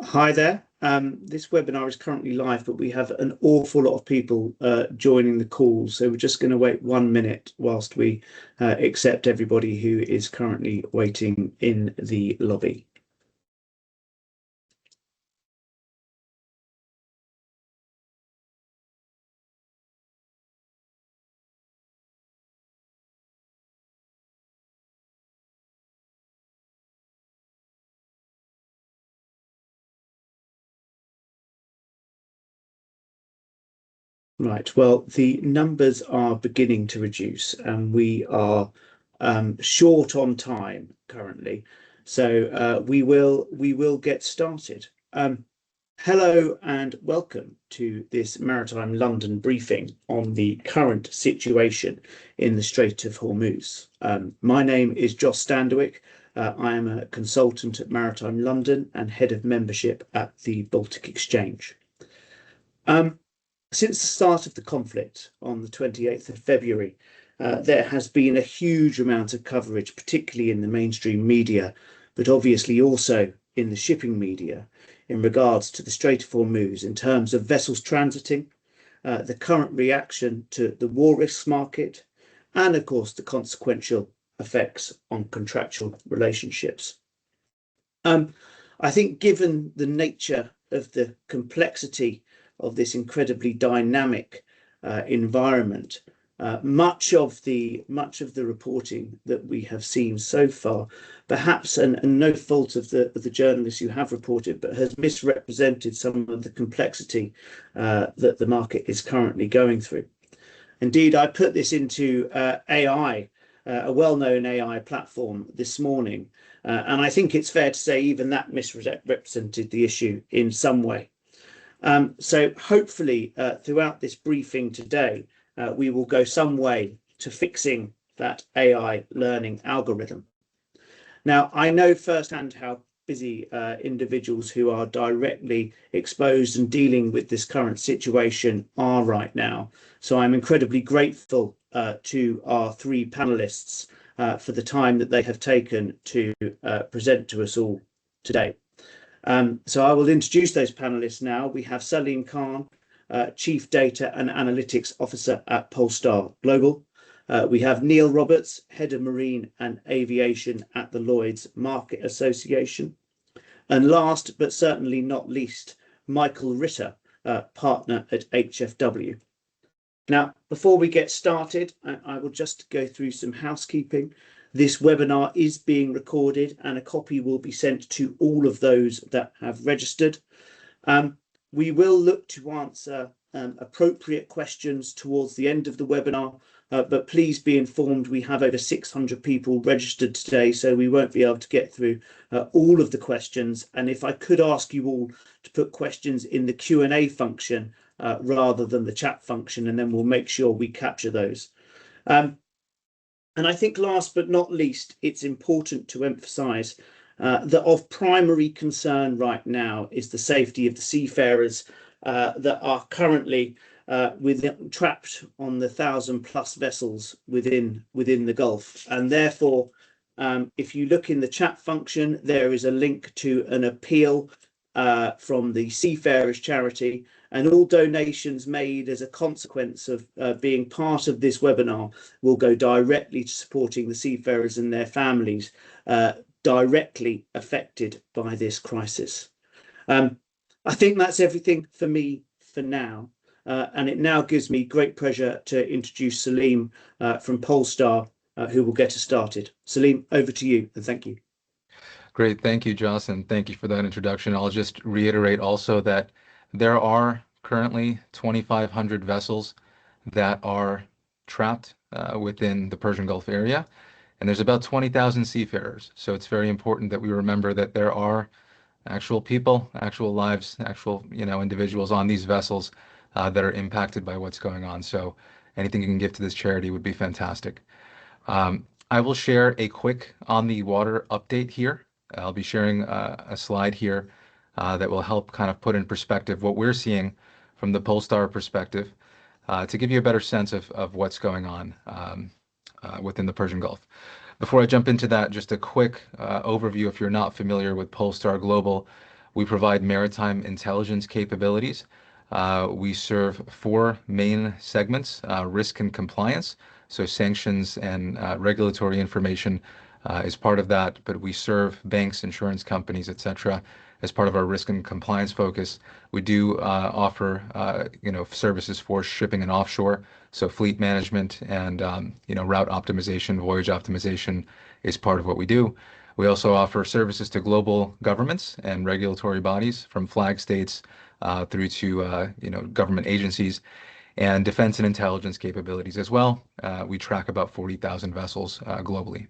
Hi there. This webinar is currently live, but we have an awful lot of people joining the call. So we're just going to wait 1 minute whilst we accept everybody who is currently waiting in the lobby. Right, well, the numbers are beginning to reduce and we are short on time currently. So we will get started. Hello and welcome to this Maritime London briefing on the current situation in the Strait of Hormuz. My name is Joss Standerwick. I am a consultant at Maritime London and head of membership at the Baltic Exchange. Since the start of the conflict on the 28th of February, there has been a huge amount of coverage, particularly in the mainstream media, but obviously also in the shipping media, in regards to the Strait of Hormuz in terms of vessels transiting, the current reaction to the war risks market, and of course the consequential effects on contractual relationships. I think given the nature of the complexity of this incredibly dynamic environment, much of the reporting that we have seen so far, perhaps and no fault of the journalists who have reported, but has misrepresented some of the complexity that the market is currently going through. Indeed, I put this into AI, a well-known AI platform this morning, and I think it's fair to say even that misrepresented the issue in some way. So hopefully throughout this briefing today, we will go some way to fixing that AI learning algorithm. Now, I know firsthand how busy individuals who are directly exposed and dealing with this current situation are right now. So I'm incredibly grateful to our three panelists for the time that they have taken to present to us all today. So I will introduce those panelists now. We have Salim Khan, Chief Data and Analytics Officer at Polestar Global. We have Neil Roberts, Head of Marine and Aviation at the Lloyd's Market Association. And last but certainly not least, Michael Ritter, Partner at HFW. Now, before we get started, I will just go through some housekeeping. This webinar is being recorded and a copy will be sent to all of those that have registered. We will look to answer appropriate questions towards the end of the webinar, but please be informed we have over 600 people registered today, so we won't be able to get through all of the questions. And if I could ask you all to put questions in the Q&A function rather than the chat function, and then we'll make sure we capture those. And I think last but not least, it's important to emphasise that of primary concern right now is the safety of the seafarers that are currently trapped on the 1,000+ vessels within the Gulf. And therefore, if you look in the chat function, there is a link to an appeal from the Seafarers Charity, and all donations made as a consequence of being part of this webinar will go directly to supporting the seafarers and their families directly affected by this crisis. I think that's everything for me for now, and it now gives me great pleasure to introduce Salim from Polestar, who will get us started. Salim, over to you, and thank you. Great, thank you, Joss, and thank you for that introduction. I'll just reiterate also that there are currently 2,500 vessels that are trapped within the Persian Gulf area, and there's about 20,000 seafarers. So it's very important that we remember that there are actual people, actual lives, actual individuals on these vessels that are impacted by what's going on. So anything you can give to this charity would be fantastic. I will share a quick on the water update here. I'll be sharing a slide here that will help kind of put in perspective what we're seeing from the Polestar perspective to give you a better sense of what's going on within the Persian Gulf. Before I jump into that, just a quick overview if you're not familiar with Polestar Global. We provide maritime intelligence capabilities. We serve four main segments: risk and compliance. So sanctions and regulatory information is part of that, but we serve banks, insurance companies, etc. as part of our risk and compliance focus. We do offer services for shipping and offshore, so fleet management and route optimization, voyage optimization is part of what we do. We also offer services to global governments and regulatory bodies, from flag states through to government agencies, and defense and intelligence capabilities as well. We track about 40,000 vessels globally.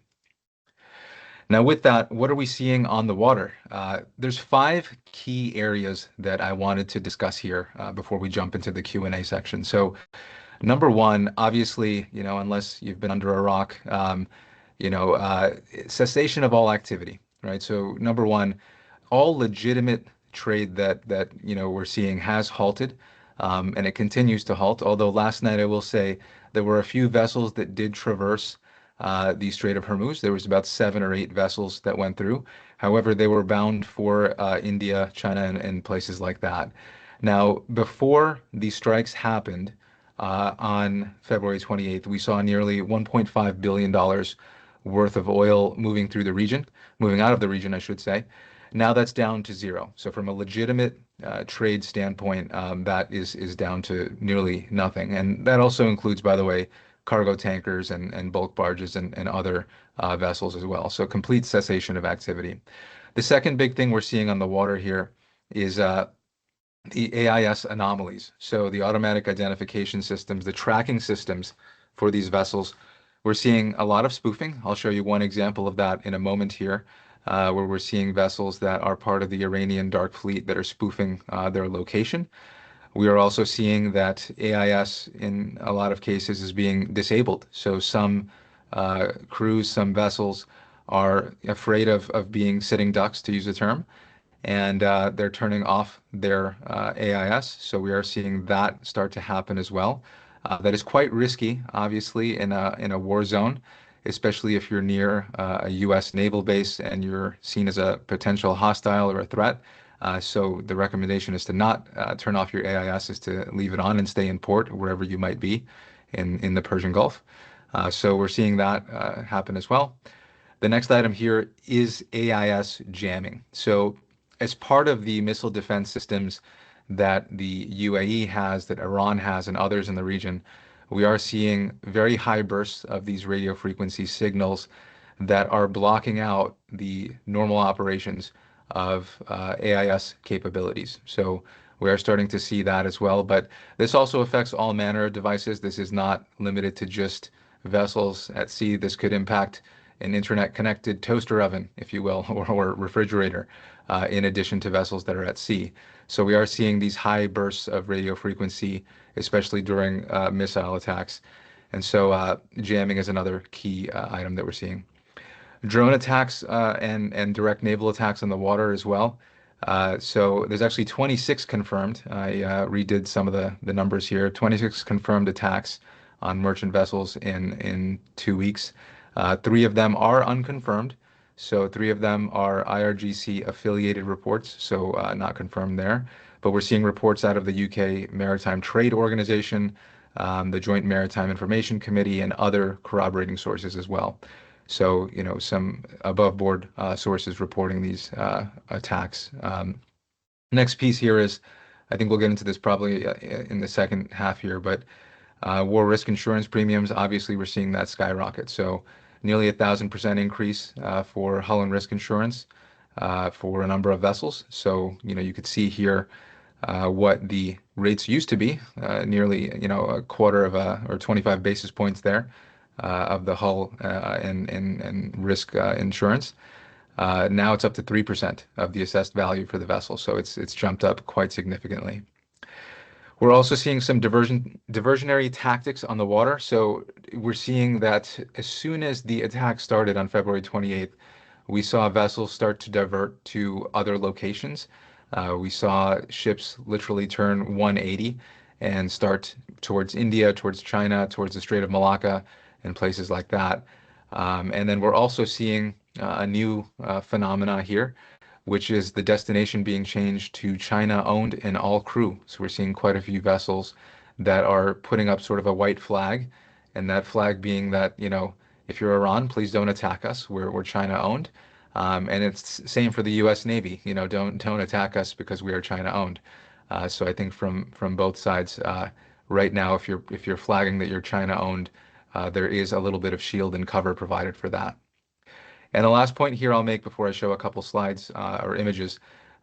Now, with that, what are we seeing on the water? There's five key areas that I wanted to discuss here before we jump into the Q&A section. So, number one, obviously, unless you've been under a rock, cessation of all activity, right? So, number one, all legitimate trade that we're seeing has halted, and it continues to halt. Although last night, I will say, there were a few vessels that did traverse the Strait of Hormuz. There was about 7 or 8 vessels that went through. However, they were bound for India, China, and places like that. Now, before these strikes happened on February 28th, we saw nearly $1.5 billion worth of oil moving through the region, moving out of the region, I should say. Now that's down to zero. So from a legitimate trade standpoint, that is down to nearly nothing. And that also includes, by the way, cargo tankers and bulk barges and other vessels as well. So complete cessation of activity. The second big thing we're seeing on the water here is the AIS anomalies. So the automatic identification systems, the tracking systems for these vessels, we're seeing a lot of spoofing. I'll show you one example of that in a moment here, where we're seeing vessels that are part of the Iranian dark fleet that are spoofing their location. We are also seeing that AIS in a lot of cases is being disabled. So some crews, some vessels are afraid of being sitting ducks, to use a term, and they're turning off their AIS. So we are seeing that start to happen as well. That is quite risky, obviously, in a war zone, especially if you're near a U.S. naval base and you're seen as a potential hostile or a threat. So the recommendation is to not turn off your AIS, is to leave it on and stay in port wherever you might be in the Persian Gulf. So we're seeing that happen as well. The next item here is AIS jamming. So as part of the missile defense systems that the UAE has, that Iran has, and others in the region, we are seeing very high bursts of these radio frequency signals that are blocking out the normal operations of AIS capabilities. So we are starting to see that as well. But this also affects all manner of devices. This is not limited to just vessels at sea. This could impact an internet-connected toaster oven, if you will, or refrigerator, in addition to vessels that are at sea. So we are seeing these high bursts of radio frequency, especially during missile attacks. And so jamming is another key item that we're seeing. Drone attacks and direct naval attacks on the water as well. So there's actually 26 confirmed. I redid some of the numbers here. 26 confirmed attacks on merchant vessels in 2 weeks. 3 of them are unconfirmed. So 3 of them are IRGC affiliated reports, so not confirmed there. But we're seeing reports out of the UK Maritime Trade Organization, the Joint Maritime Information Committee, and other corroborating sources as well. So, some above board sources reporting these attacks. Next piece here is, I think we'll get into this probably in the second half here, but war risk insurance premiums, obviously we're seeing that skyrocket. So nearly 1,000% increase for hull and risk insurance for a number of vessels. So, you could see here what the rates used to be, nearly, a quarter of or 25 basis points there of the hull and risk insurance. Now it's up to 3% of the assessed value for the vessel. So it's jumped up quite significantly. We're also seeing some diversionary tactics on the water. So we're seeing that as soon as the attack started on February 28th, we saw vessels start to divert to other locations. We saw ships literally turn 180 and start towards India, towards China, towards the Strait of Malacca, and places like that. And then we're also seeing a new phenomena here, which is the destination being changed to China-owned and all crew. So we're seeing quite a few vessels that are putting up sort of a white flag, and that flag being that, if you're Iran, please don't attack us. We're China-owned. And it's same for the U.S. Navy. Don't attack us because we are China-owned. So I think from both sides, right now, if you're flagging that you're China-owned, there is a little bit of shield and cover provided for that. And the last point here I'll make before I show a couple slides or images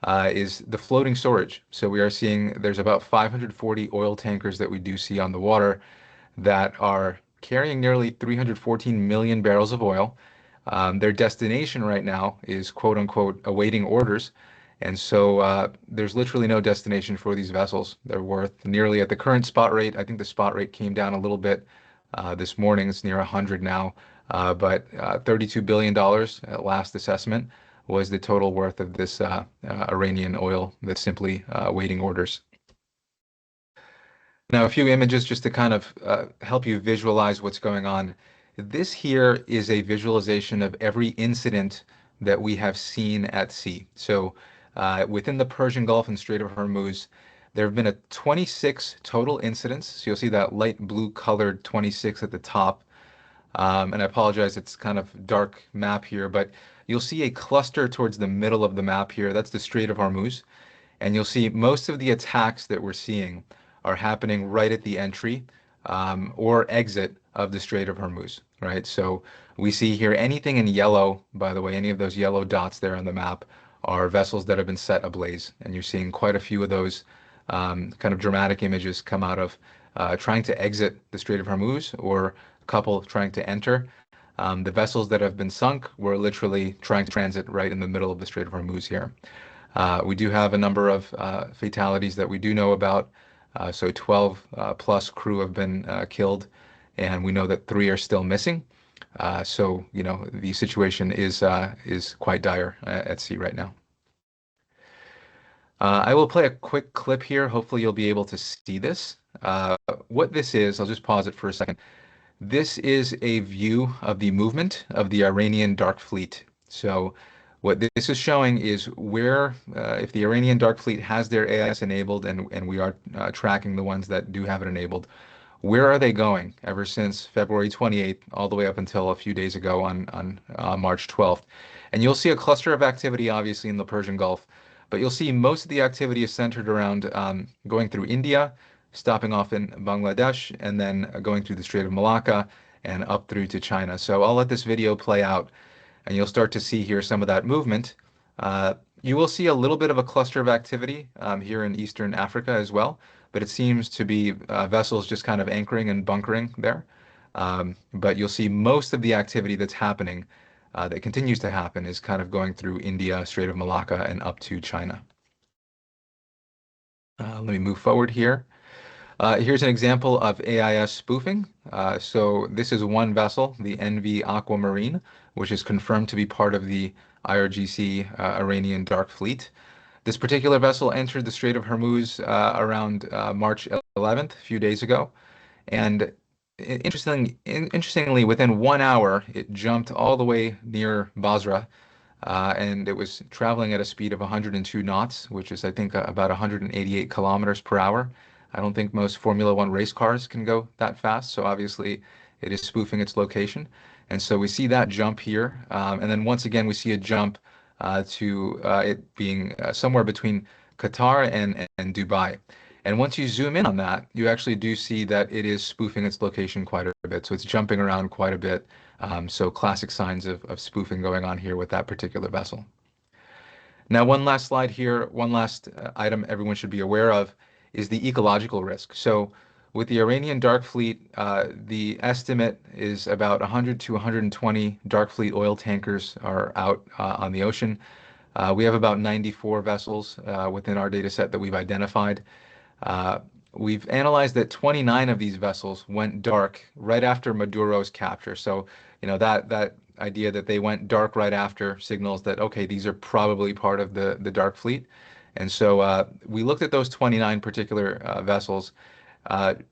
is the floating storage. So we are seeing there's about 540 oil tankers that we do see on the water that are carrying nearly 314 million barrels of oil. Their destination right now is quote unquote awaiting orders. And so there's literally no destination for these vessels. They're worth nearly at the current spot rate. I think the spot rate came down a little bit this morning. It's near 100 now. But $32 billion at last assessment was the total worth of this Iranian oil that's simply awaiting orders. Now, a few images just to kind of help you visualize what's going on. This here is a visualization of every incident that we have seen at sea. So within the Persian Gulf and Strait of Hormuz, there have been 26 total incidents. So you'll see that light blue colored 26 at the top. And I apologize, it's kind of dark map here, but you'll see a cluster towards the middle of the map here. That's the Strait of Hormuz. And you'll see most of the attacks that we're seeing are happening right at the entry or exit of the Strait of Hormuz, right? So we see here anything in yellow, by the way, any of those yellow dots there on the map are vessels that have been set ablaze. And you're seeing quite a few of those kind of dramatic images come out of trying to exit the Strait of Hormuz or a couple trying to enter. The vessels that have been sunk were literally trying to transit right in the middle of the Strait of Hormuz here. We do have a number of fatalities that we do know about. So 12 plus crew have been killed, and we know that 3 are still missing. So the situation is quite dire at sea right now. I will play a quick clip here. Hopefully you'll be able to see this. What this is, I'll just pause it for a second. This is a view of the movement of the Iranian Dark Fleet. So what this is showing is where, if the Iranian Dark Fleet has their AIS enabled, and we are tracking the ones that do have it enabled, where are they going ever since February 28th, all the way up until a few days ago on March 12th. And you'll see a cluster of activity, obviously, in the Persian Gulf, but you'll see most of the activity is centered around going through India, stopping off in Bangladesh, and then going through the Strait of Malacca and up through to China. So I'll let this video play out, and you'll start to see here some of that movement. You will see a little bit of a cluster of activity here in Eastern Africa as well, but it seems to be vessels just kind of anchoring and bunkering there. But you'll see most of the activity that's happening, that continues to happen, is kind of going through India, Strait of Malacca, and up to China. Let me move forward here. Here's an example of AIS spoofing. So this is one vessel, the NV Aquamarine, which is confirmed to be part of the IRGC Iranian Dark Fleet. This particular vessel entered the Strait of Hormuz around March 11th, a few days ago. And interestingly, within 1 hour, it jumped all the way near Basra. And it was traveling at a speed of 102 knots, which is, I think, about 188 kilometers per hour. I don't think most Formula One race cars can go that fast, so obviously it is spoofing its location. And so we see that jump here, and then once again we see a jump to it being somewhere between Qatar and Dubai. And once you zoom in on that, you actually do see that it is spoofing its location quite a bit. So it's jumping around quite a bit. So classic signs of spoofing going on here with that particular vessel. Now, one last slide here, one last item everyone should be aware of is the ecological risk. So with the Iranian Dark Fleet, the estimate is about 100 to 120 Dark Fleet oil tankers are out on the ocean. We have about 94 vessels within our data set that we've identified. We've analyzed that 29 of these vessels went dark right after Maduro's capture. So, that idea that they went dark right after signals that, okay, these are probably part of the Dark Fleet. And so we looked at those 29 particular vessels.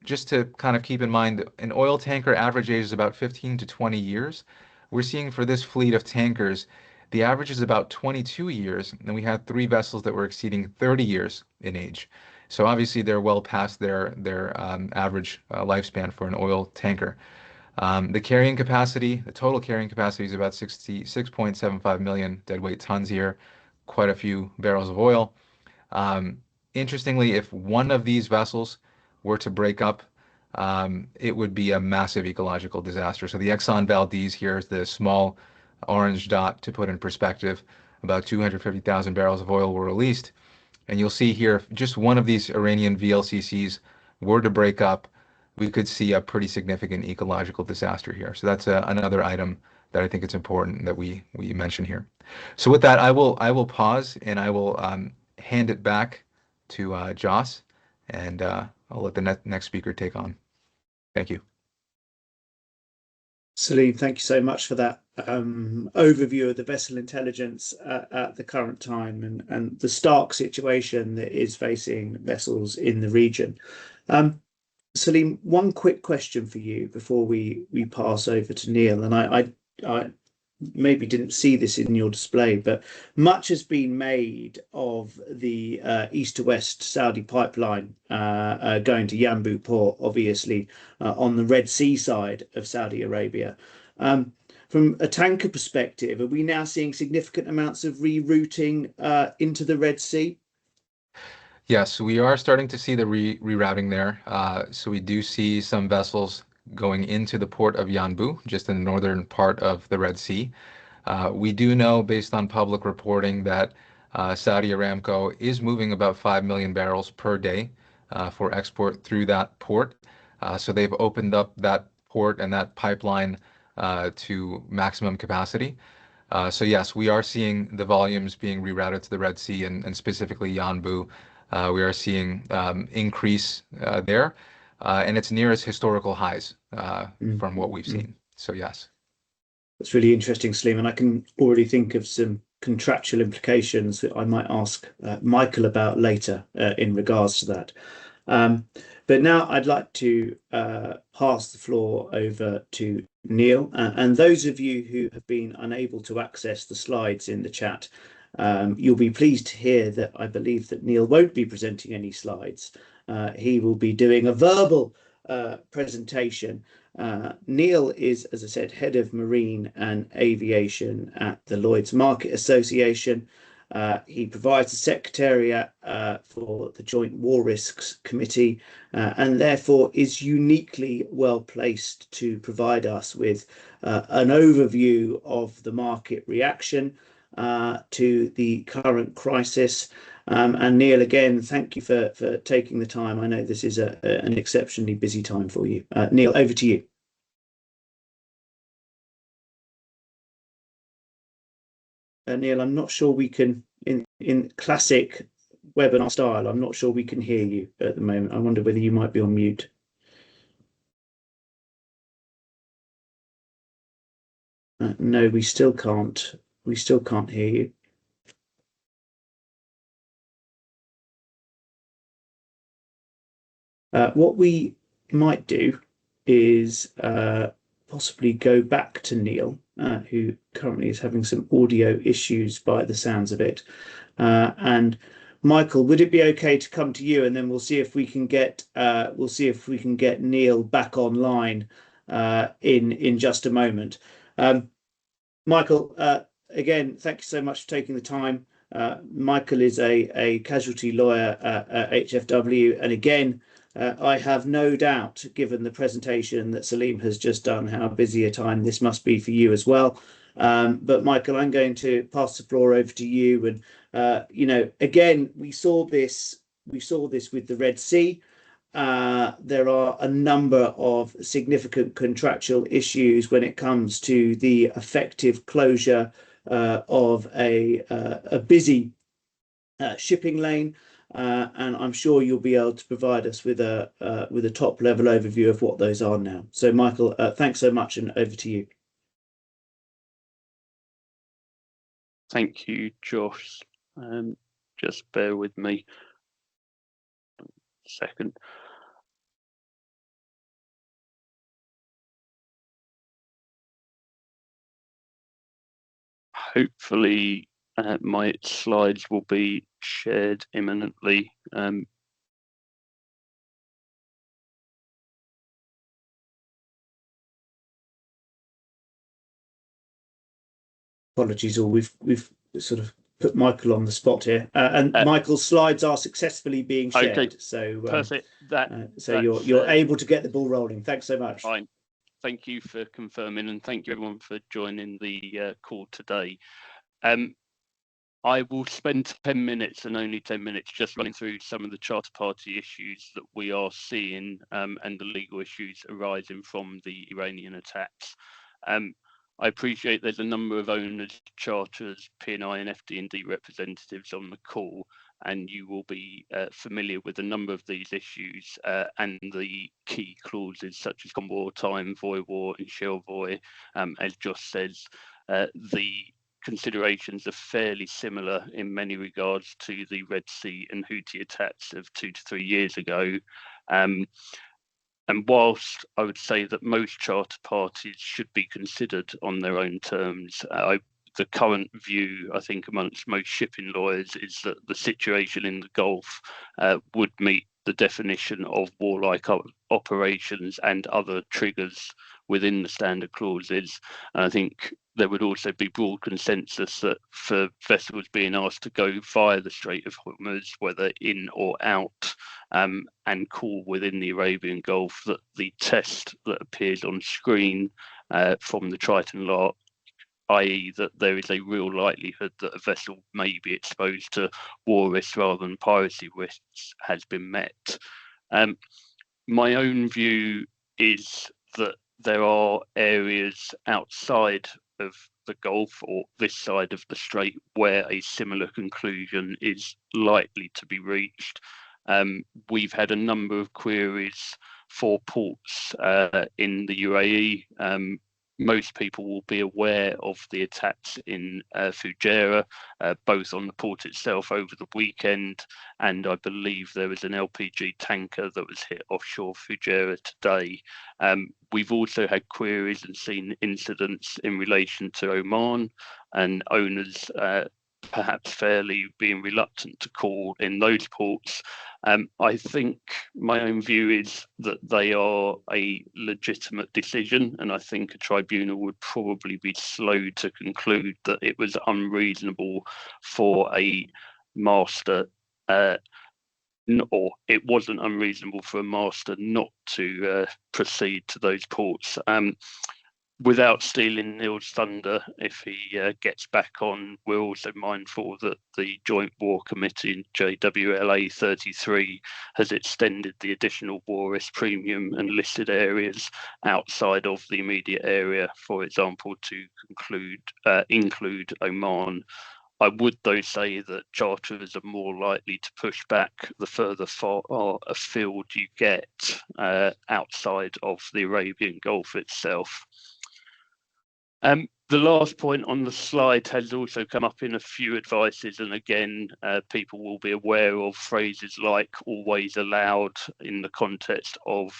Just to kind of keep in mind, an oil tanker average age is about 15 to 20 years. We're seeing for this fleet of tankers, The average is about 22 years, and we had 3 vessels that were exceeding 30 years in age. So obviously they're well past their average lifespan for an oil tanker. The carrying capacity, the total carrying capacity is about 66.75 million deadweight tons here, quite a few barrels of oil. Um, Interestingly, if one of these vessels were to break up, it would be a massive ecological disaster. So the Exxon Valdez here is the small orange dot to put in perspective. About 250,000 barrels of oil were released. And you'll see here, if just one of these Iranian VLCCs were to break up, we could see a pretty significant ecological disaster here. So that's another item that I think it's important that we mention here. So with that, I will pause and I will hand it back to Joss, and I'll let the next speaker take on. Thank you. Salim, thank you so much for that overview of the vessel intelligence at the current time and the stark situation that is facing vessels in the region. Salim, one quick question for you before we pass over to Neil, and I maybe didn't see this in your display, but much has been made of the east to west Saudi pipeline going to Yanbu port, obviously on the Red Sea side of Saudi Arabia. From a tanker perspective, are we now seeing significant amounts of rerouting into the Red Sea? Yes, we are starting to see the rerouting there. So we do see some vessels going into the port of Yanbu, just in the northern part of the Red Sea. We do know, based on public reporting, that Saudi Aramco is moving about 5 million barrels per day for export through that port. So they've opened up that port and that pipeline to maximum capacity. So yes, we are seeing the volumes being rerouted to the Red Sea and specifically Yanbu. We are seeing increase there, and it's near its historical highs from what we've seen. So yes. That's really interesting, Salim, and I can already think of some contractual implications that I might ask Michael about later in regards to that. But now I'd like to pass the floor over to Neil. And those of you who have been unable to access the slides in the chat, you'll be pleased to hear that I believe that Neil won't be presenting any slides. He will be doing a verbal presentation. Neil is, as I said, Head of Marine and Aviation at the Lloyd's Market Association. He provides the Secretariat for the Joint War Risks Committee and therefore is uniquely well placed to provide us with an overview of the market reaction to the current crisis. And Neil, again, thank you for taking the time. I know this is an exceptionally busy time for you. Neil, over to you. Neil, I'm not sure we can, in classic webinar style, I'm not sure we can hear you at the moment. I wonder whether you might be on mute. No, we still can't. We still can't hear you. What we might do is possibly go back to Neil, who currently is having some audio issues by the sounds of it. And Michael, would it be okay to come to you, and then we'll see if we can get Neil back online in just a moment. Michael, again, thank you so much for taking the time. Michael is a casualty lawyer at HFW, and again, I have no doubt, given the presentation that Salim has just done, how busy a time this must be for you as well. But Michael, I'm going to pass the floor over to you. And again, we saw this with the Red Sea. There are a number of significant contractual issues when it comes to the effective closure of a busy shipping lane. And I'm sure you'll be able to provide us with a top level overview of what those are now. So Michael, thanks so much, and over to you. Thank you, Josh. Just bear with me a second. Hopefully, my slides will be shared imminently. Apologies, or we've sort of put Michael on the spot here, and Michael's slides are successfully being shared. Okay, so perfect. So you're able to get the ball rolling. Thanks so much. Fine. Thank you for confirming, and thank you everyone for joining the call today. I will spend 10 minutes and only 10 minutes just running through some of the Charter Party issues that we are seeing and the legal issues arising from the Iranian attacks. I appreciate there's a number of owners, charters, P&I and FD&D representatives on the call, and you will be familiar with a number of these issues and the key clauses such as combat wartime, void war and shell void. As Josh says, the considerations are fairly similar in many regards to the Red Sea and Houthi attacks of 2 to 3 years ago. And whilst I would say that most charter parties should be considered on their own terms, the current view, I think, amongst most shipping lawyers is that the situation in the Gulf would meet the definition of warlike operations and other triggers within the standard clauses. And I think there would also be broad consensus that for vessels being asked to go via the Strait of Hormuz, whether in or out, and call within the Arabian Gulf, that the test that appears on screen from the Triton lot, i.e. that there is a real likelihood that a vessel may be exposed to war risks rather than piracy risks, has been met. My own view is that there are areas outside of the Gulf or this side of the Strait where a similar conclusion is likely to be reached. We've had a number of queries for ports in the UAE. Most people will be aware of the attacks in Fujairah, both on the port itself over the weekend, and I believe there was an LPG tanker that was hit offshore Fujairah today. We've also had queries and seen incidents in relation to Oman, and owners perhaps fairly being reluctant to call in those ports. I think my own view is that they are a legitimate decision, and I think a tribunal would probably be slow to conclude that it was unreasonable for a master, or it wasn't unreasonable for a master not to proceed to those ports. Without stealing Neil's thunder, if he gets back on, we're also mindful that the Joint War Committee in JWLA 33 has extended the additional war risk premium and listed areas outside of the immediate area, for example, to include Oman. I would, though, say that charterers are more likely to push back the further far afield you get outside of the Arabian Gulf itself. The last point on the slide has also come up in a few advices, and again, people will be aware of phrases like always allowed in the context of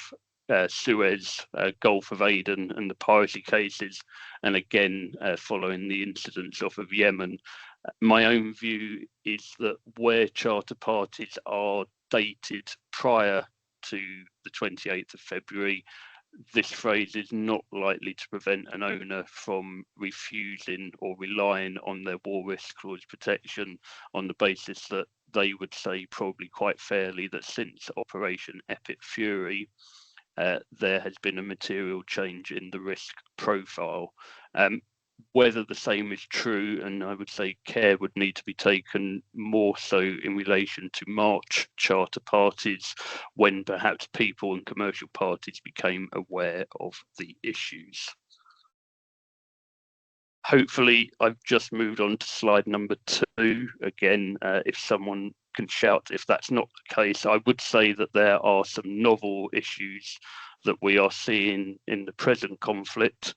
Suez, Gulf of Aden and the piracy cases, and again, following the incidents off of Yemen. My own view is that where charter parties are dated prior to the 28th of February, this phrase is not likely to prevent an owner from refusing or relying on their war risk clause protection on the basis that they would say probably quite fairly that since Operation Epic Fury, there has been a material change in the risk profile. Whether the same is true, and I would say care would need to be taken more so in relation to March charter parties, when perhaps people and commercial parties became aware of the issues. Hopefully, I've just moved on to slide number 2. Again, if someone can shout if that's not the case, I would say that there are some novel issues that we are seeing in the present conflict,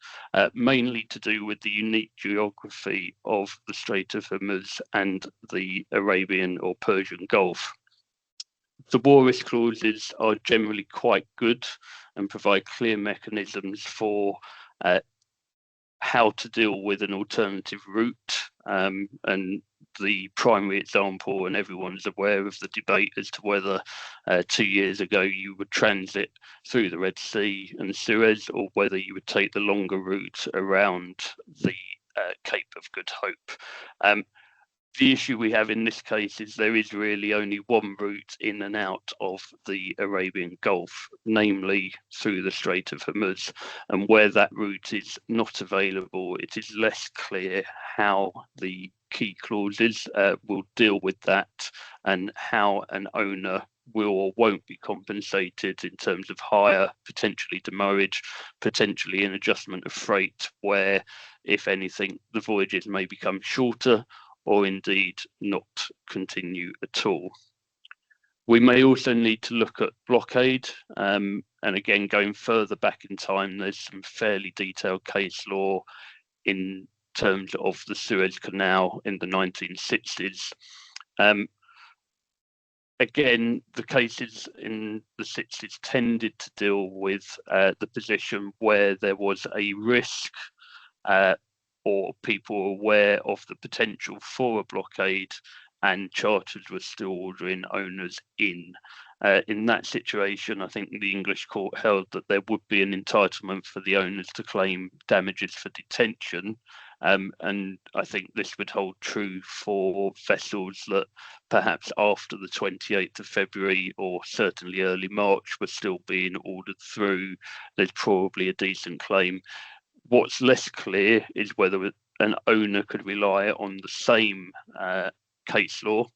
mainly to do with the unique geography of the Strait of Hormuz and the Arabian or Persian Gulf. The war risk clauses are generally quite good and provide clear mechanisms for how to deal with an alternative route, and the primary example, and everyone's aware of the debate as to whether 2 years ago you would transit through the Red Sea and Suez, or whether you would take the longer route around the Cape of Good Hope. The issue we have in this case is there is really only one route in and out of the Arabian Gulf, namely through the Strait of Hormuz. And where that route is not available, it is less clear how the key clauses will deal with that, and how an owner will or won't be compensated in terms of hire, potentially demurrage, potentially an adjustment of freight, where, if anything, the voyages may become shorter, or indeed not continue at all. We may also need to look at blockade, and again, going further back in time, there's some fairly detailed case law in terms of the Suez Canal in the 1960s. Again, the cases in the 60s tended to deal with the position where there was a risk, or people were aware of the potential for a blockade, and charters were still ordering owners in. In that situation, I think the English court held that there would be an entitlement for the owners to claim damages for detention. And I think this would hold true for vessels that perhaps after the 28th of February, or certainly early March, were still being ordered through. There's probably a decent claim. What's less clear is whether an owner could rely on the same case law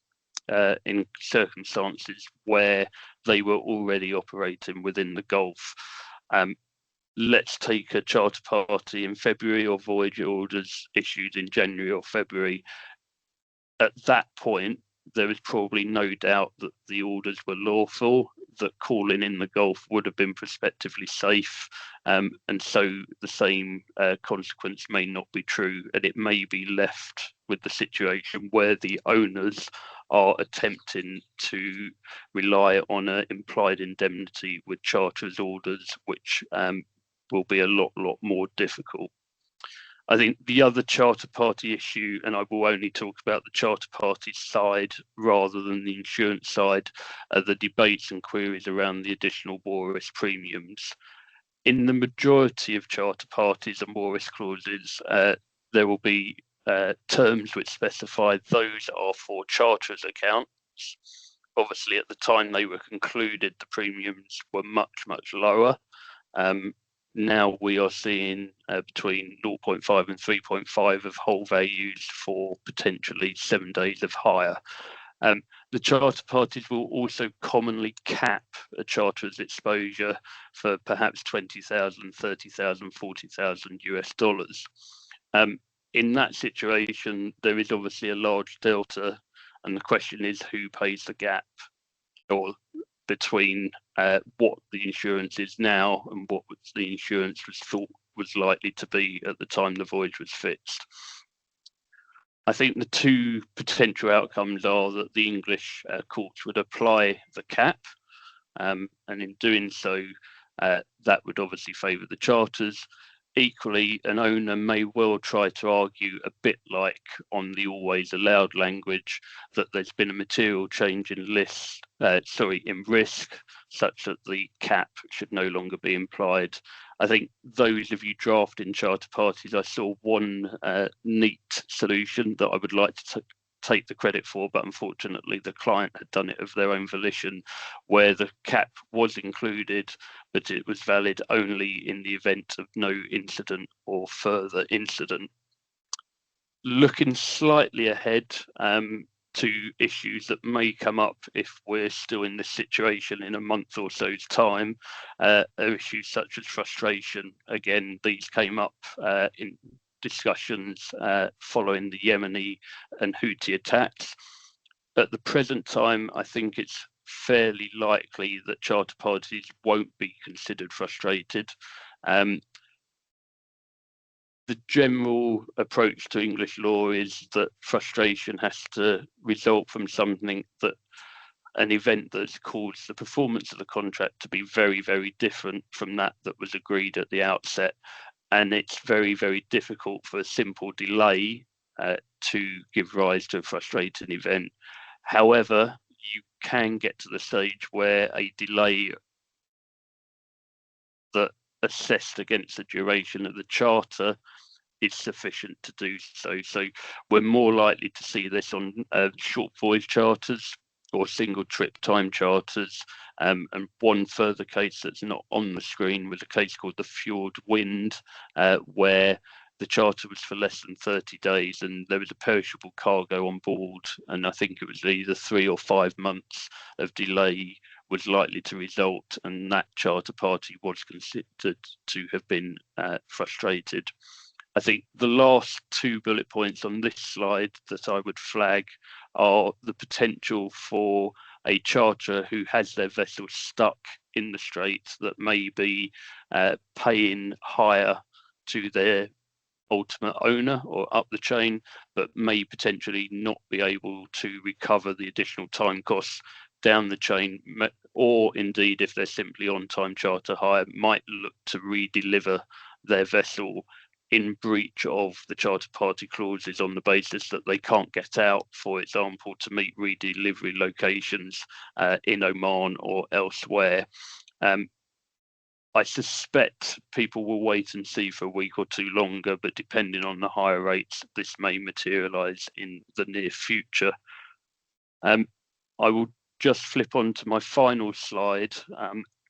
in circumstances where they were already operating within the Gulf. Let's take a charter party in February, or voyage orders issued in January or February. At that point, there is probably no doubt that the orders were lawful, that calling in the Gulf would have been prospectively safe, and so the same consequence may not be true, and it may be left with the situation where the owners are attempting to rely on an implied indemnity with charter's orders, which will be a lot more difficult. I think the other charter party issue, and I will only talk about the charter party side rather than the insurance side, are the debates and queries around the additional war risk premiums. In the majority of charter parties and war risk clauses, there will be terms which specify those are for charterers' accounts. Obviously, at the time they were concluded, the premiums were much lower. Now we are seeing between 0.5 and 3.5 of whole values for potentially 7 days of hire. The charter parties will also commonly cap a charterer's exposure for perhaps $20,000, $30,000, $40,000 US. In that situation, there is obviously a large delta, and the question is who pays the gap, or between what the insurance is now and what the insurance was thought was likely to be at the time the voyage was fixed. I think the two potential outcomes are that the English courts would apply the cap, and in doing so, that would obviously favour the charters. Equally, an owner may well try to argue, a bit like on the always allowed language, that there's been a material change in risk, such that the cap should no longer be implied. I think those of you drafting charter parties, I saw one neat solution that I would like to take the credit for, but unfortunately the client had done it of their own volition, where the cap was included, but it was valid only in the event of no incident or further incident. Looking slightly ahead to issues that may come up if we're still in this situation in a month or so's time, are issues such as frustration. Again, these came up in discussions following the Yemeni and Houthi attacks. At the present time, I think it's fairly likely that charter parties won't be considered frustrated. The general approach to English law is that frustration has to result from something, that an event that's caused the performance of the contract to be very different from that was agreed at the outset. and it's very, very difficult for a simple delay to give rise to a frustrating event. However, you can get to the stage where a delay that assessed against the duration of the charter is sufficient to do so. So we're more likely to see this on short voyage charters or single trip time charters. And one further case that's not on the screen was a case called the Fjord Wind, where the charter was for less than 30 days and there was a perishable cargo on board. And I think it was either 3 or 5 months of delay was likely to result, and that charter party was considered to have been frustrated. I think the last 2 bullet points on this slide that I would flag are the potential for a charterer who has their vessel stuck in the Strait that may be paying hire to their ultimate owner or up the chain, but may potentially not be able to recover the additional time costs down the chain, or indeed if they're simply on time charter hire, might look to redeliver their vessel in breach of the charter party clauses on the basis that they can't get out, for example, to meet redelivery locations in Oman or elsewhere. I suspect people will wait and see for a week or 2 longer, but depending on the higher rates, this may materialise in the near future. I will just flip on to my final slide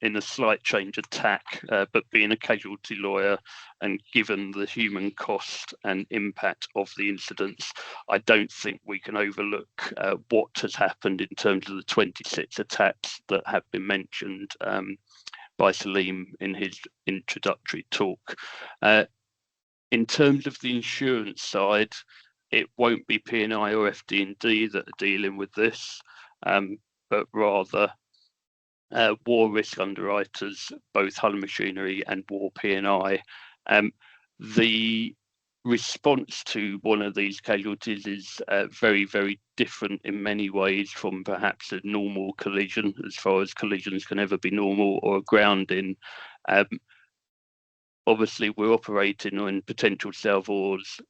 in a slight change of tack, but being a casualty lawyer and given the human cost and impact of the incidents, I don't think we can overlook what has happened in terms of the 26 attacks that have been mentioned by Salim in his introductory talk. In terms of the insurance side, it won't be P&I or FD&D that are dealing with this, but rather war risk underwriters, both hull machinery and war P&I. The response to one of these casualties is very, very different in many ways from perhaps a normal collision, as far as collisions can ever be normal, or a grounding. Obviously, we're operating on potential salvors,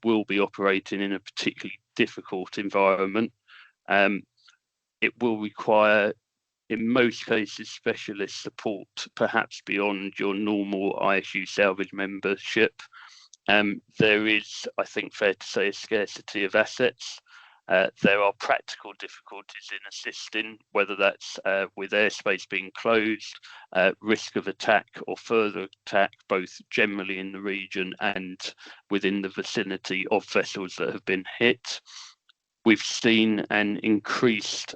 will be operating in a particularly difficult environment. It will require, in most cases, specialist support, perhaps beyond your normal ISU salvage membership. There is, I think, fair to say, a scarcity of assets. There are practical difficulties in assisting, whether that's with airspace being closed, risk of attack or further attack, both generally in the region and within the vicinity of vessels that have been hit. We've seen an increased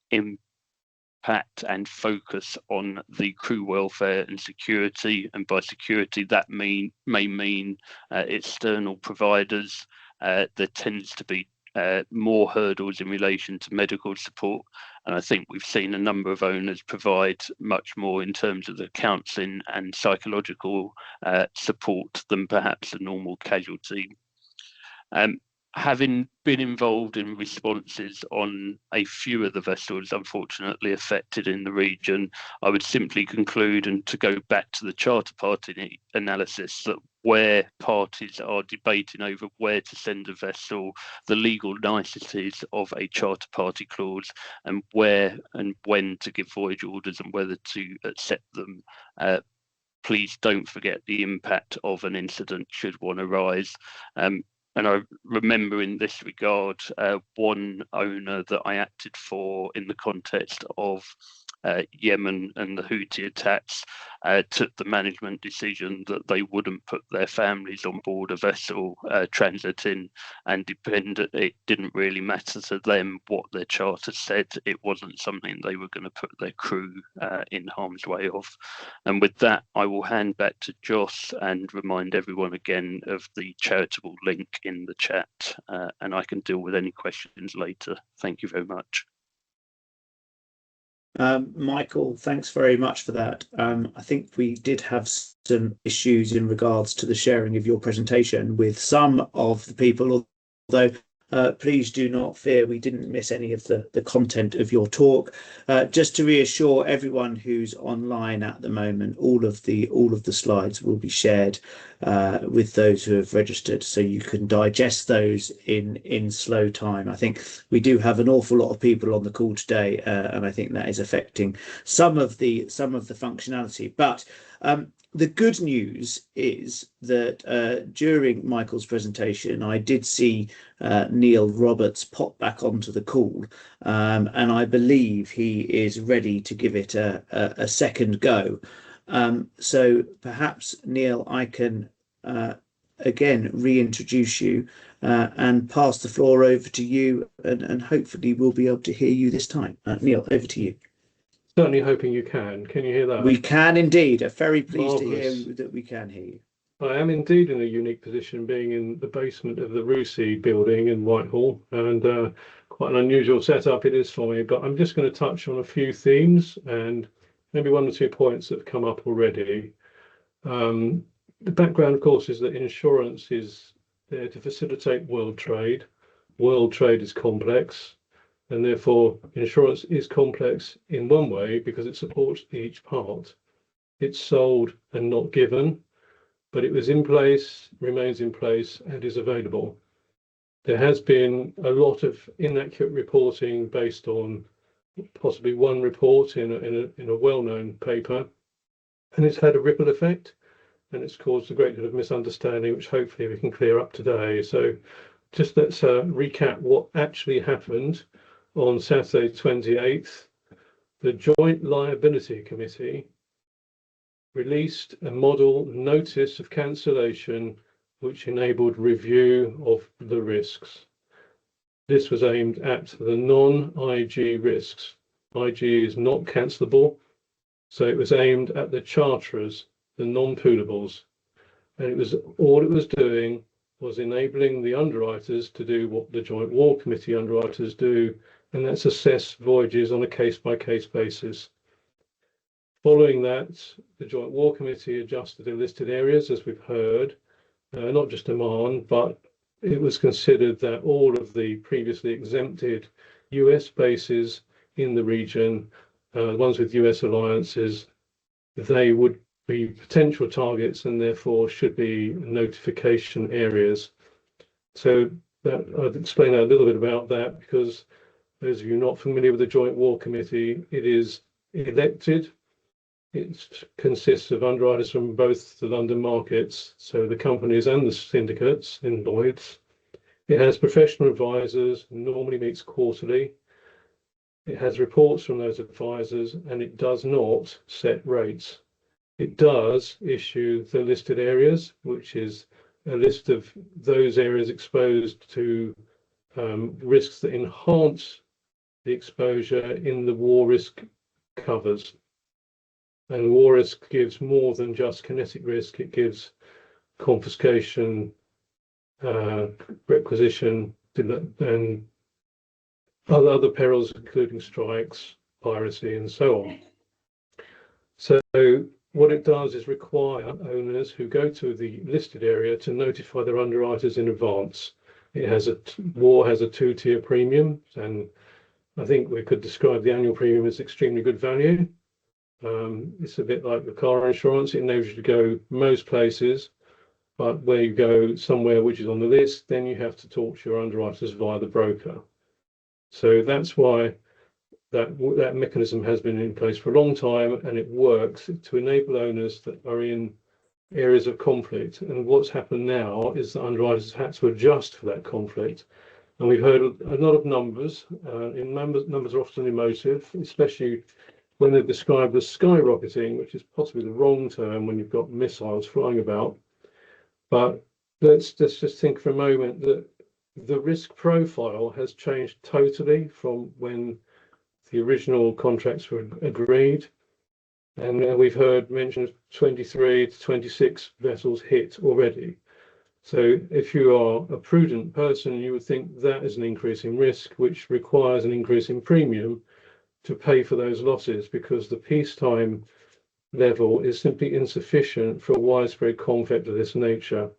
impact and focus on the crew welfare and security, and by security that may mean external providers. There tends to be more hurdles in relation to medical support, and I think we've seen a number of owners provide much more in terms of the counselling and psychological support than perhaps a normal casualty. Having been involved in responses on a few of the vessels unfortunately affected in the region, I would simply conclude, and to go back to the charter party analysis, that where parties are debating over where to send a vessel, the legal niceties of a charter party clause, and where and when to give voyage orders and whether to accept them, please don't forget the impact of an incident should one arise. And I remember in this regard, one owner that I acted for in the context of Yemen and the Houthi attacks took the management decision that they wouldn't put their families on board a vessel transiting, and it didn't really matter to them what their charter said. It wasn't something they were going to put their crew in harm's way of. And with that, I will hand back to Joss and remind everyone again of the charitable link in the chat, and I can deal with any questions later. Thank you very much. Michael, thanks very much for that. I think we did have some issues in regards to the sharing of your presentation with some of the people, although please do not fear, we didn't miss any of the content of your talk. Just to reassure everyone who's online at the moment, all of the slides will be shared with those who have registered, so you can digest those in slow time. I think we do have an awful lot of people on the call today, and I think that is affecting some of the functionality. But the good news is that during Michael's presentation, I did see Neil Roberts pop back onto the call, and I believe he is ready to give it a second go. So perhaps, Neil, I can again reintroduce you and pass the floor over to you, and hopefully we'll be able to hear you this time. Neil, over to you. Certainly hoping you can. Can you hear that? We can indeed. I'm very pleased Marvellous. to hear that we can hear you. I am indeed in a unique position, being in the basement of the Rusey building in Whitehall, and quite an unusual setup it is for me. But I'm just going to touch on a few themes and maybe one or two points that have come up already. The background, of course, is that insurance is there to facilitate world trade. World trade is complex, and therefore insurance is complex in one way because it supports each part. It's sold and not given, but it was in place, remains in place, and is available. There has been a lot of inaccurate reporting based on possibly one report in a well-known paper, and it's had a ripple effect, and it's caused a great deal of misunderstanding, which hopefully we can clear up today. So just let's recap what actually happened on Saturday 28th. The Joint Liability Committee released a model notice of cancellation which enabled review of the risks. This was aimed at the non-IG risks. IG is not cancelable, so it was aimed at the charterers, the non-poolables, and all it was doing was enabling the underwriters to do what the Joint War Committee underwriters do, and that's assess voyages on a case-by-case basis. Following that, the Joint War Committee adjusted the listed areas, as we've heard, not just Oman, but it was considered that all of the previously exempted US bases in the region, ones with US alliances, they would be potential targets and therefore should be notification areas. So that I'll explain a little bit about that, because those of you not familiar with the Joint War Committee, it is elected. It consists of underwriters from both the London markets, so the companies and the syndicates in Lloyd's. It has professional advisors, normally meets quarterly. It has reports from those advisors, and it does not set rates. It does issue the listed areas, which is a list of those areas exposed to risks that enhance the exposure in the war risk covers. And war risk gives more than just kinetic risk. It gives confiscation, requisition, and other perils, including strikes, piracy, and so on. So what it does is require owners who go to the listed area to notify their underwriters in advance. War has a two-tier premium, and I think we could describe the annual premium as extremely good value. It's a bit like the car insurance. It enables you to go most places, but where you go somewhere which is on the list, then you have to talk to your underwriters via the broker. So that's why that mechanism has been in place for a long time, and it works to enable owners that are in areas of conflict. And what's happened now is that underwriters have had to adjust for that conflict. And we've heard a lot of numbers. Numbers are often emotive, especially when they're described as skyrocketing, which is possibly the wrong term when you've got missiles flying about. But let's just think for a moment that the risk profile has changed totally from when the original contracts were agreed. And we've heard mention of 23 to 26 vessels hit already. So if you are a prudent person, you would think that is an increase in risk, which requires an increase in premium to pay for those losses, because the peacetime level is simply insufficient for a widespread conflict of this nature.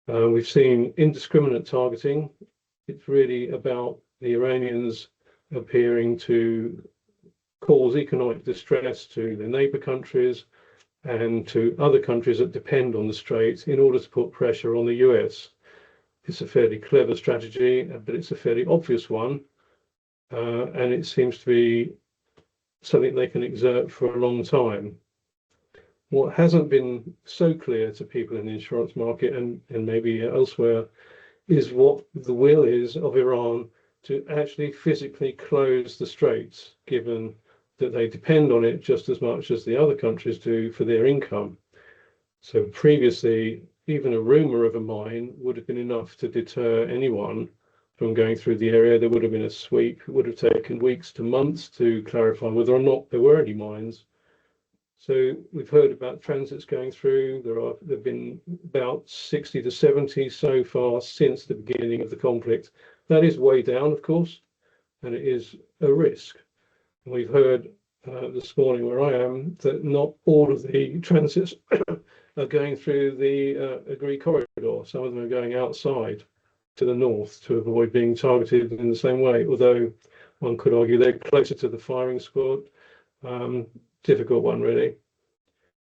We've seen indiscriminate targeting. It's really about the Iranians appearing to cause economic distress to the neighbor countries and to other countries that depend on the Strait in order to put pressure on the US. It's a fairly clever strategy, but it's a fairly obvious one. And it seems to be something they can exert for a long time. What hasn't been so clear to people in the insurance market and maybe elsewhere is what the will is of Iran to actually physically close the straits, given that they depend on it just as much as the other countries do for their income. So previously, even a rumor of a mine would have been enough to deter anyone from going through the area. There would have been a sweep. It would have taken weeks to months to clarify whether or not there were any mines. So we've heard about transits going through. There have been about 60 to 70 so far since the beginning of the conflict. That is way down, of course, and it is a risk. And we've heard this morning where I am that not all of the transits are going through the agreed corridor. Some of them are going outside to the north to avoid being targeted in the same way, although one could argue they're closer to the firing squad. Difficult one, really.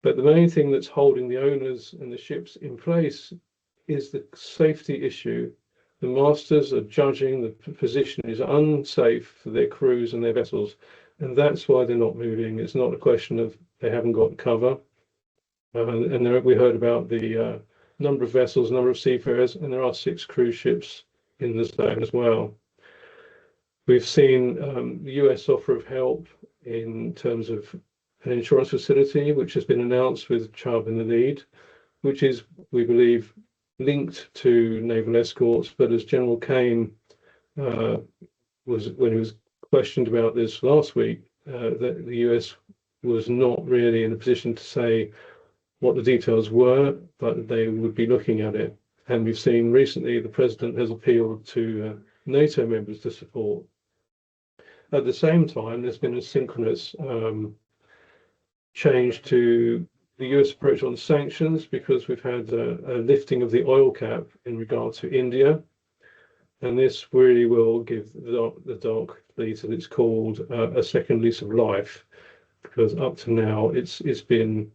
But the main thing that's holding the owners and the ships in place is the safety issue. The masters are judging the position is unsafe for their crews and their vessels, and that's why they're not moving. It's not a question of they haven't got cover. And there, we heard about the number of vessels, number of seafarers, and there are 6 cruise ships in the zone as well. We've seen the US offer of help in terms of an insurance facility, which has been announced with Chubb in the lead, which is, we believe, linked to naval escorts. But as General Kane was, when he was questioned about this last week, that the US was not really in a position to say what the details were, but they would be looking at it. And we've seen recently the president has appealed to NATO members to support. At the same time, there's been a synchronous change to the US approach on sanctions, because we've had a lifting of the oil cap in regard to India. And this really will give the dark fleet, as it's called, a second lease of life, because up to now it's been,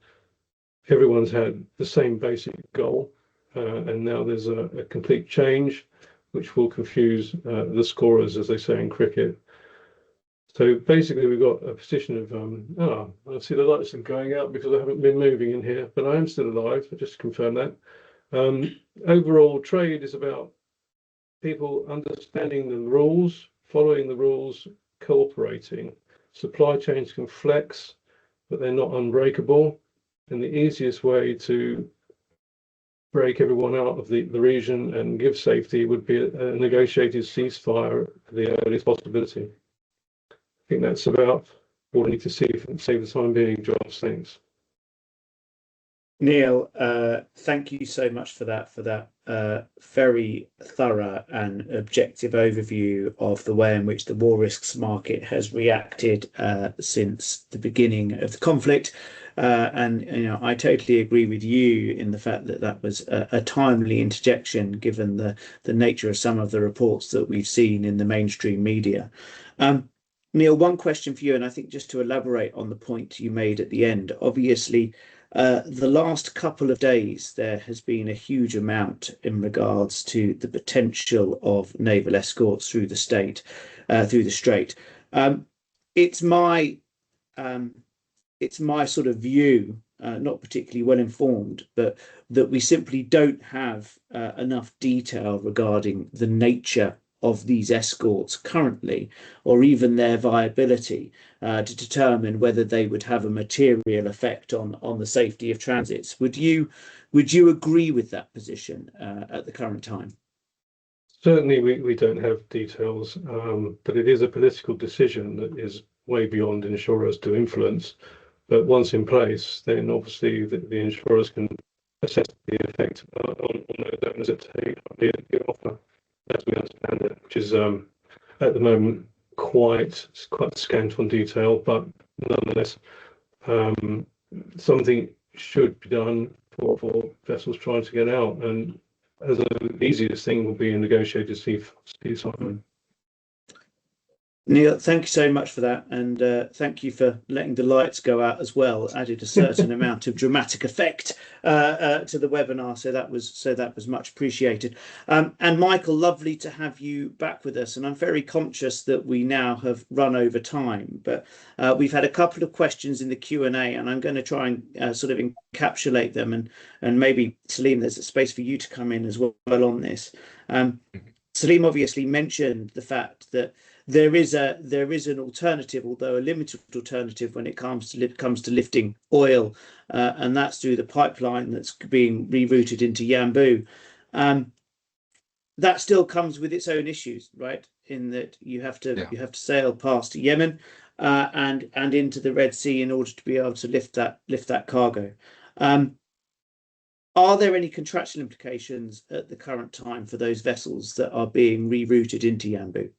everyone's had the same basic goal, and now there's a complete change, which will confuse the scorers, as they say in cricket. So basically, we've got a position of, I see the lights are going out because I haven't been moving in here, but I am still alive. I just confirm that. Overall, trade is about people understanding the rules, following the rules, cooperating. Supply chains can flex, but they're not unbreakable. And the easiest way to break everyone out of the region and give safety would be a negotiated ceasefire at the earliest possibility. I think that's about all I need to save the time being, Josh. Thanks. Neil, thank you so much for that very thorough and objective overview of the way in which the war risks market has reacted since the beginning of the conflict. And I totally agree with you in the fact that that was a timely interjection, given the nature of some of the reports that we've seen in the mainstream media. Neil, one question for you, and I think just to elaborate on the point you made at the end, obviously, the last couple of days, there has been a huge amount in regards to the potential of naval escorts through the Strait. It's my sort of view, not particularly well informed, but that we simply don't have enough detail regarding the nature of these escorts currently, or even their viability, to determine whether they would have a material effect on the safety of transits. Would you agree with that position at the current time? Certainly, we don't have details, but it is a political decision that is way beyond insurers to influence. But once in place, then obviously the insurers can assess the effect on those owners that take the offer, as we understand it, which is at the moment quite scant on detail, but nonetheless, something should be done for vessels trying to get out. And as the easiest thing would be a negotiated ceasefire. Neil, thank you so much for that, and thank you for letting the lights go out as well. Added a certain amount of dramatic effect to the webinar, so that was much appreciated. And Michael, lovely to have you back with us. And I'm very conscious that we now have run over time, but we've had a couple of questions in the Q&A, and I'm going to try and sort of encapsulate them. And maybe Salim, there's a space for you to come in as well on this. Salim obviously mentioned the fact that there is an alternative, although a limited alternative, when it comes to lifting oil, and that's through the pipeline that's being rerouted into Yanbu. That still comes with its own issues, right? In that you have to sail past Yemen and into the Red Sea in order to be able to lift that cargo. Are there any contractual implications at the current time for those vessels that are being rerouted into Yanbu?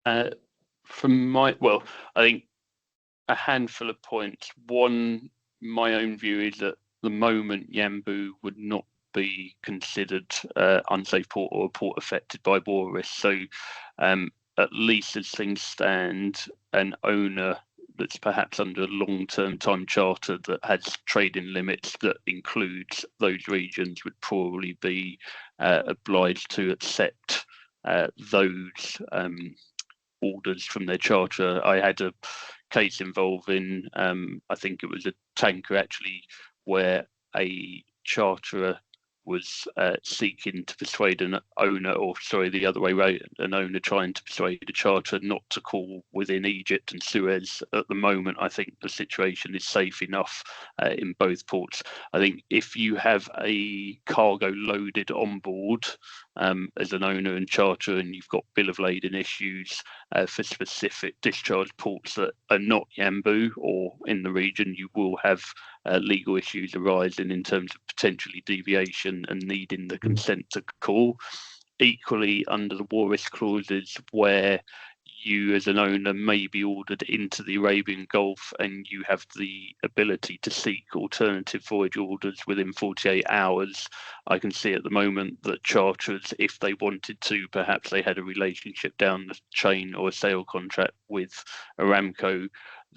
I think a handful of points. One, my own view is that at the moment Yanbu would not be considered unsafe port or a port affected by war risk. So at least as things stand, an owner that's perhaps under a long-term time charter that has trading limits that includes those regions would probably be obliged to accept those orders from their charter. I had a case involving, I think it was a tanker actually, where a charterer was seeking to persuade an owner, or sorry, the other way around, an owner trying to persuade a charterer not to call within Egypt and Suez. At the moment, I think the situation is safe enough in both ports. I think if you have a cargo loaded on board as an owner and charterer, and you've got bill of lading issues for specific discharge ports that are not Yanbu or in the region, you will have legal issues arising in terms of potentially deviation and needing the consent to call. Equally, under the war risk clauses, where you as an owner may be ordered into the Arabian Gulf and you have the ability to seek alternative voyage orders within 48 hours, I can see at the moment that charterers, if they wanted to, perhaps they had a relationship down the chain or a sale contract with Aramco,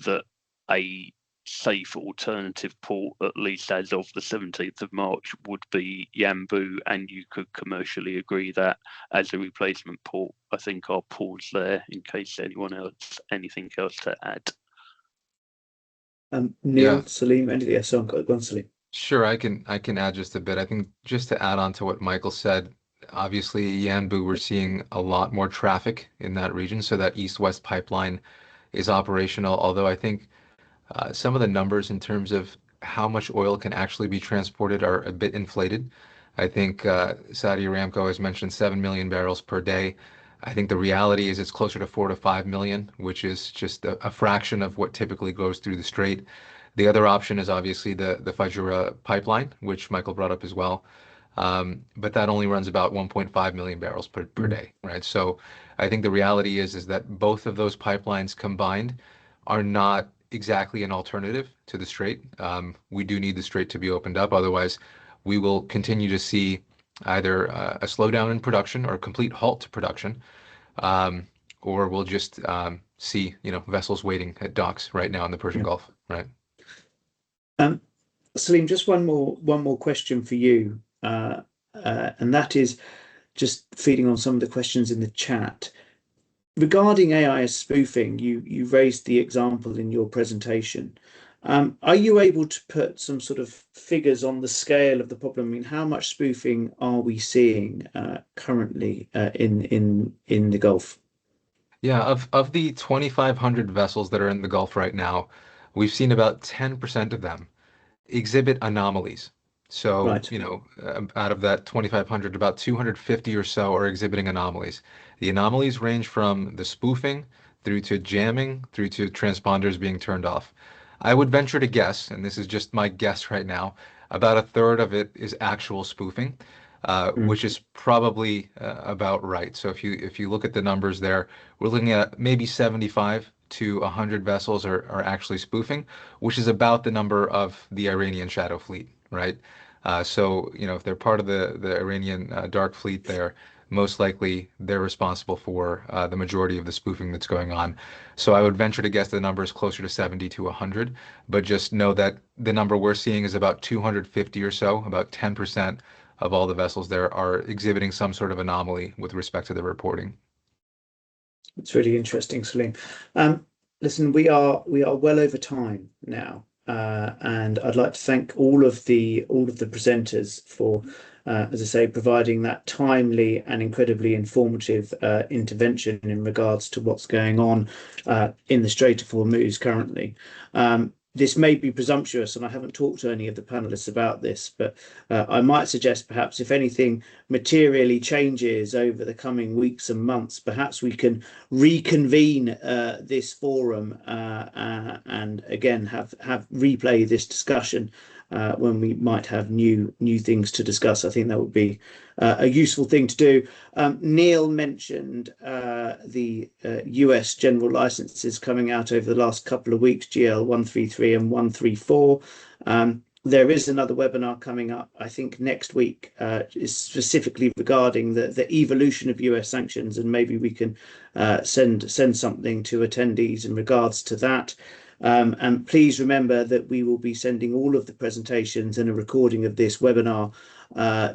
that a safe alternative port, at least as of the 17th of March, would be Yanbu, and you could commercially agree that as a replacement port. I think I'll pause there in case anyone else, anything else to add. Neil, Salim, anything else? Go on, Salim. Sure, I can add just a bit. I think just to add on to what Michael said, obviously Yanbu, we're seeing a lot more traffic in that region, so that east-west pipeline is operational, although I think some of the numbers in terms of how much oil can actually be transported are a bit inflated. I think Saudi Aramco has mentioned 7 million barrels per day. I think the reality is it's closer to 4 to 5 million, which is just a fraction of what typically goes through the Strait. The other option is obviously the Fajra pipeline, which Michael brought up as well. But that only runs about 1.5 million barrels per day, right? So I think the reality is that both of those pipelines combined are not exactly an alternative to the Strait. We do need the Strait to be opened up. Otherwise, we will continue to see either a slowdown in production or a complete halt to production, or we'll just see, vessels waiting at docks right now in the Persian Gulf, right? Salim, just one more question for you, and that is just feeding on some of the questions in the chat. Regarding AIS spoofing, you raised the example in your presentation. Are you able to put some sort of figures on the scale of the problem? I mean, how much spoofing are we seeing currently in the Gulf? Yeah, of the 2,500 vessels that are in the Gulf right now, we've seen about 10% of them exhibit anomalies. So, Right. Out of that 2,500, about 250 or so are exhibiting anomalies. The anomalies range from the spoofing through to jamming, through to transponders being turned off. I would venture to guess, and this is just my guess right now, about a third of it is actual spoofing, which is probably about right. So if you look at the numbers there, we're looking at maybe 75 to 100 vessels are actually spoofing, which is about the number of the Iranian shadow fleet, right? So, if they're part of the Iranian dark fleet there, most likely they're responsible for the majority of the spoofing that's going on. So I would venture to guess the number is closer to 70 to 100, but just know that the number we're seeing is about 250 or so, about 10% of all the vessels there are exhibiting some sort of anomaly with respect to the reporting. It's really interesting, Salim. Listen, we are well over time now, and I'd like to thank all of the presenters for, as I say, providing that timely and incredibly informative intervention in regards to what's going on in the Strait of Hormuz currently. This may be presumptuous, and I haven't talked to any of the panelists about this, but I might suggest perhaps if anything materially changes over the coming weeks and months, perhaps we can reconvene this forum and again have replay this discussion when we might have new things to discuss. I think that would be a useful thing to do. Neil mentioned the US general licenses coming out over the last couple of weeks, GL 133 and 134. There is another webinar coming up, I think next week, is specifically regarding the evolution of US sanctions, and maybe we can send something to attendees in regards to that. And please remember that we will be sending all of the presentations and a recording of this webinar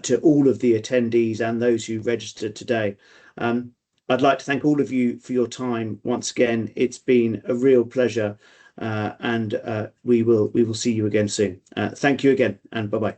to all of the attendees and those who registered today. I'd like to thank all of you for your time once again. It's been a real pleasure, and we will see you again soon. Thank you again, and bye-bye.